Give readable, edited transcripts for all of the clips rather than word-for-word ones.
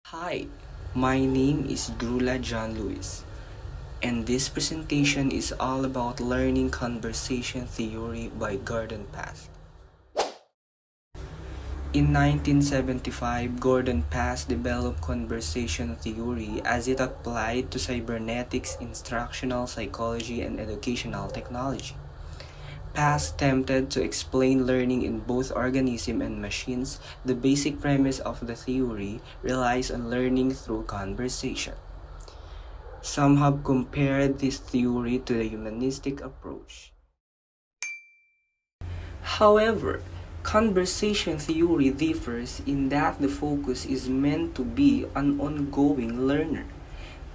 Hi, my name is Grula John Lewis, and this presentation is all about learning conversation theory by Gordon Pass. In 1975, Gordon Pass developed conversation theory as it applied to cybernetics, instructional psychology, and educational technology. Pass attempted to explain learning in both organisms and machines. The basic premise of the theory relies on learning through conversation. Some have compared this theory to the humanistic approach. However, conversation theory differs in that the focus is meant to be an ongoing learner.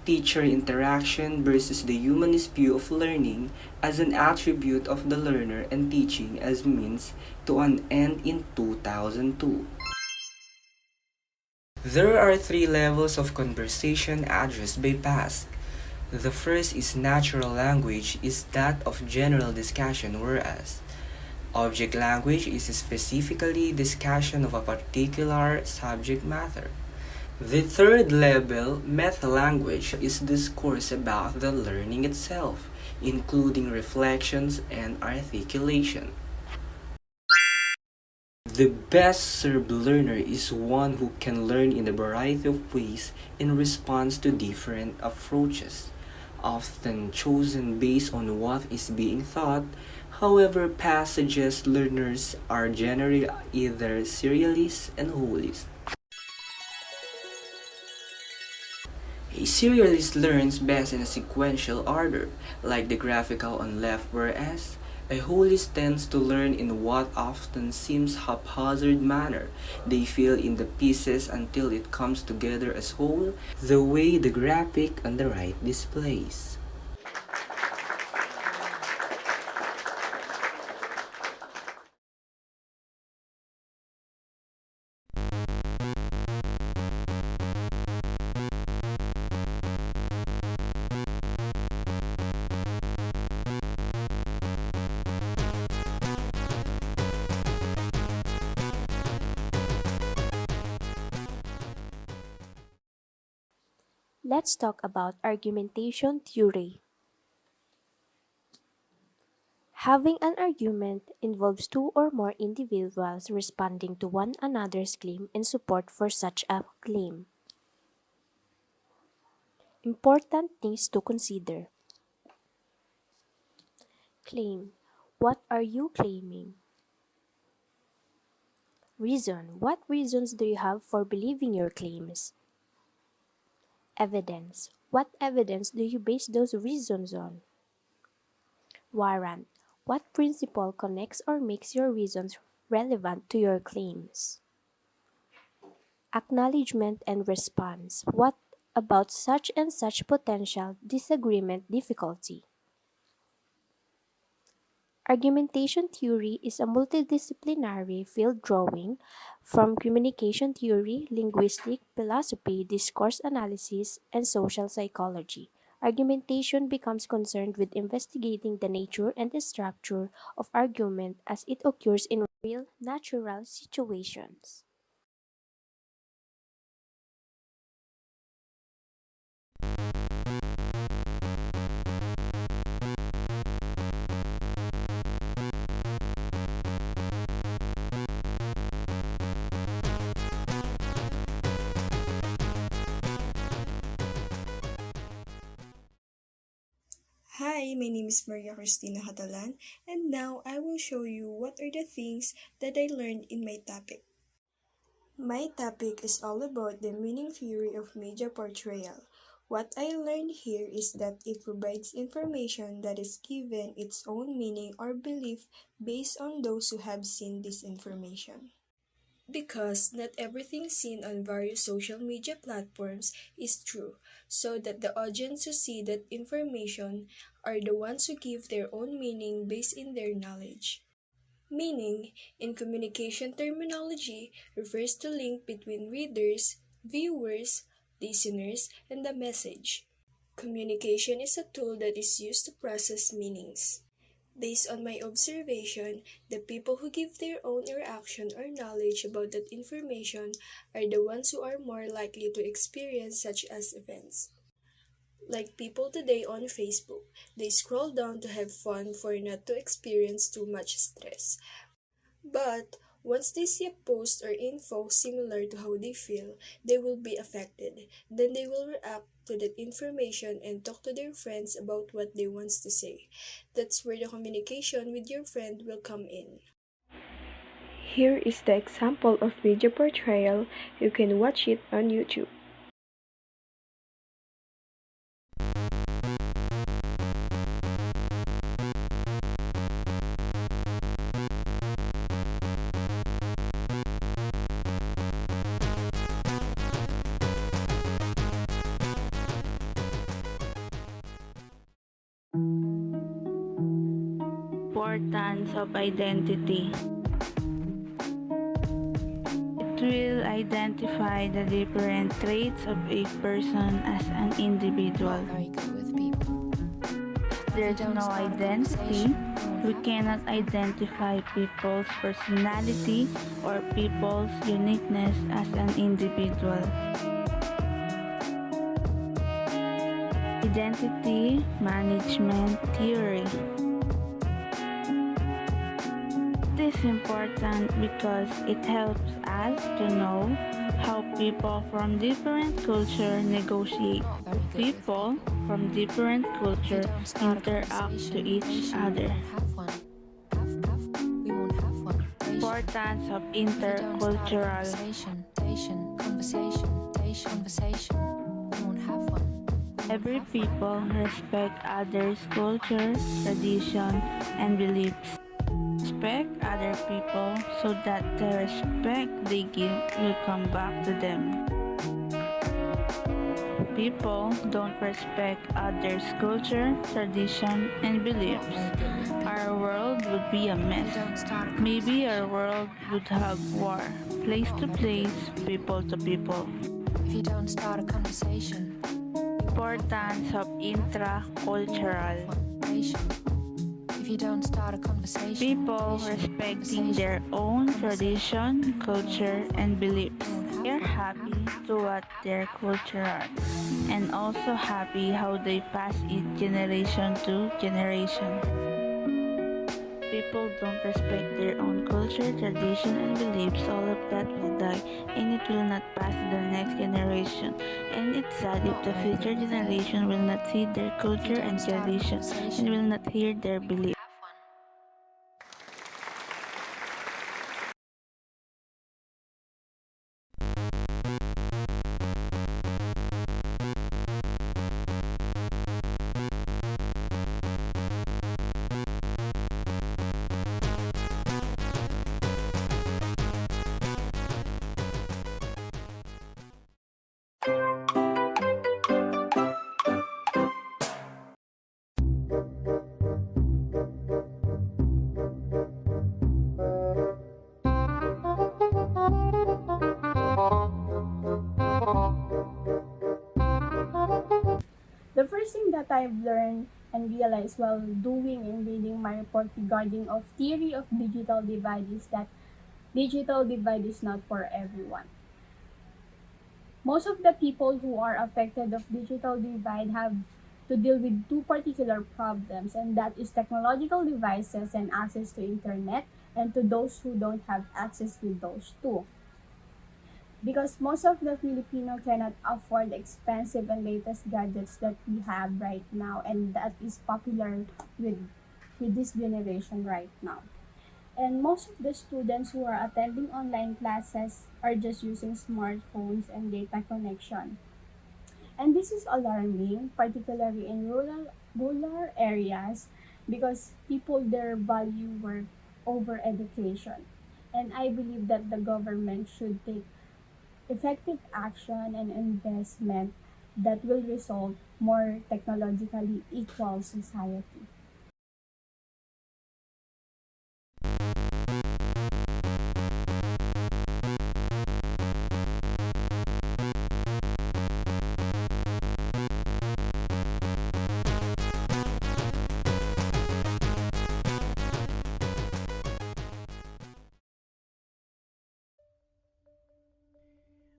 Teacher interaction versus the humanist view of learning as an attribute of the learner and teaching as means to an end in 2002. There are three levels of conversation addressed by Pask. The first is natural language is that of general discussion, whereas object language is specifically discussion of a particular subject matter. The third level, meta-language, is discourse about the learning itself, including reflections and articulation. The best served learner is one who can learn in a variety of ways in response to different approaches, often chosen based on what is being taught. However, passages learners are generally either serialists and holists. A serialist learns best in a sequential order, like the graphical on left, whereas a holist tends to learn in what often seems haphazard manner. They fill in the pieces until it comes together as whole, the way the graphic on the right displays. Let's talk about argumentation theory. Having an argument involves two or more individuals responding to one another's claim in support for such a claim. Important things to consider. Claim. What are you claiming? Reason. What reasons do you have for believing your claims? Evidence. What evidence do you base those reasons on? Warrant. What principle connects or makes your reasons relevant to your claims? Acknowledgement and response. What about such and such potential disagreement difficulty? Argumentation theory is a multidisciplinary field drawing from communication theory, linguistic, philosophy, discourse analysis, and social psychology. Argumentation becomes concerned with investigating the nature and the structure of argument as it occurs in real, natural situations. Hi, my name is Maria Cristina Catalan, and now I will show you what are the things that I learned in my topic. My topic is all about the meaning theory of media portrayal. What I learned here is that it provides information that is given its own meaning or belief based on those who have seen this information. Because not everything seen on various social media platforms is true, so that the audience who see that information are the ones who give their own meaning based in their knowledge. Meaning, in communication terminology, refers to link between readers, viewers, listeners, and the message. Communication is a tool that is used to process meanings. Based on my observation, the people who give their own reaction or knowledge about that information are the ones who are more likely to experience such as events. Like people today on Facebook, they scroll down to have fun for not to experience too much stress. But once they see a post or info similar to how they feel, they will be affected. Then they will react to that information and talk to their friends about what they want to say. That's where the communication with your friend will come in. Here is the example of media portrayal. You can watch it on YouTube. Importance of identity. It will identify the different traits of a person as an individual. There's no identity. We cannot identify people's personality or people's uniqueness as an individual. Identity Management Theory. It is important because it helps us to know how people from different culture negotiate. People from different culture interact to each other. Importance of intercultural. Every people respect others' culture, tradition, and beliefs. Respect other people so that the respect they give will come back to them. People don't respect others' culture, tradition, and beliefs. Our world would be a mess. Maybe our world would have war, place to place, people to people. If you don't start a conversation, Importance of intracultural. if you don't start a conversation, People respecting their own tradition, culture, and beliefs. They're happy to what their culture are, and also happy how they pass it generation to generation. People don't respect their own culture, tradition, and beliefs, all of that will die, and it will not pass to the next generation. And it's sad if the future generation will not see their culture and tradition, and will not hear their beliefs. The first thing that I've learned and realized while doing and reading my report regarding of theory of digital divide is that digital divide is not for everyone. Most of the people who are affected of digital divide have to deal with two particular problems, and that is technological devices and access to internet, and to those who don't have access with those two. Because most of the Filipino cannot afford expensive and latest gadgets that we have right now, and that is popular with this generation right now. And most of the students who are attending online classes are just using smartphones and data connection. And this is alarming, particularly in rural areas, because people there value work over education. And I believe that the government should take effective action and investment that will result more technologically equal society.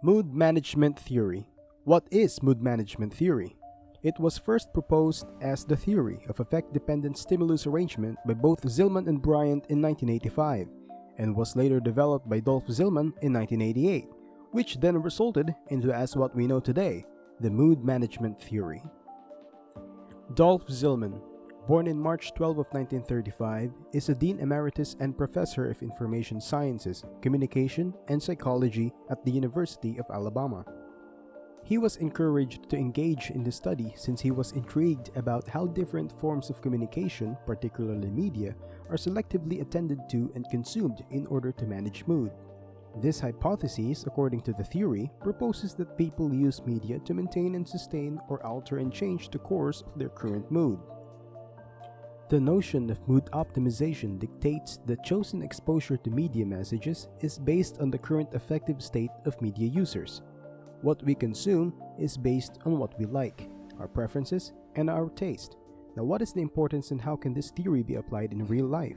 Mood Management Theory. What is mood management theory? It was first proposed as the theory of affect-dependent stimulus arrangement by both Zillman and Bryant in 1985, and was later developed by Dolph Zillman in 1988, which then resulted into as what we know today, the mood management theory. Dolph Zillman, born in March 12 of 1935, is a Dean Emeritus and Professor of Information Sciences, Communication, and Psychology at the University of Alabama. He was encouraged to engage in the study since he was intrigued about how different forms of communication, particularly media, are selectively attended to and consumed in order to manage mood. This hypothesis, according to the theory, proposes that people use media to maintain and sustain or alter and change the course of their current mood. The notion of mood optimization dictates that chosen exposure to media messages is based on the current affective state of media users. What we consume is based on what we like, our preferences, and our taste. Now, what is the importance and how can this theory be applied in real life?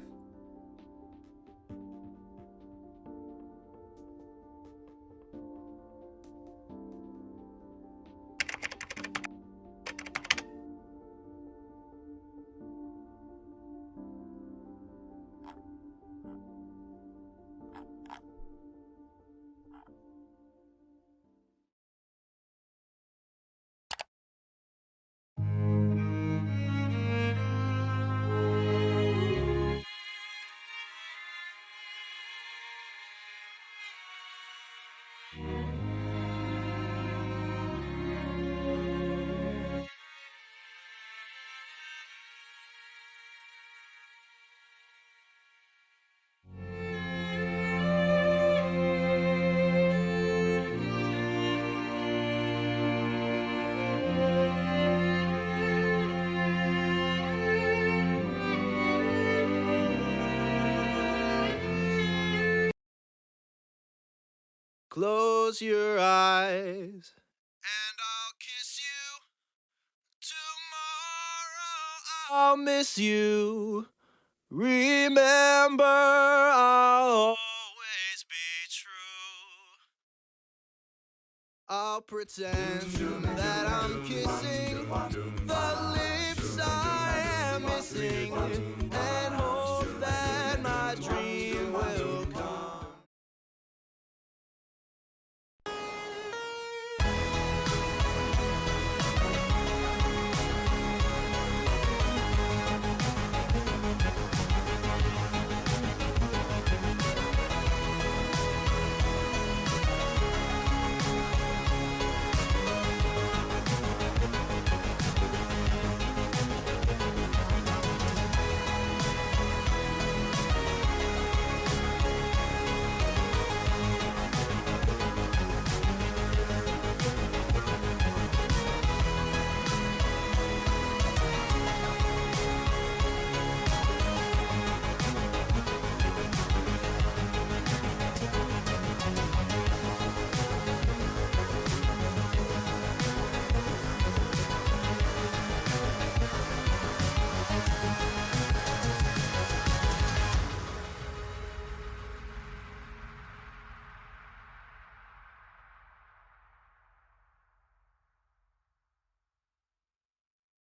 Close your eyes, and I'll kiss you. Tomorrow I'll miss you. Remember, I'll always be true. I'll pretend that I'm kissing the lips I am missing, and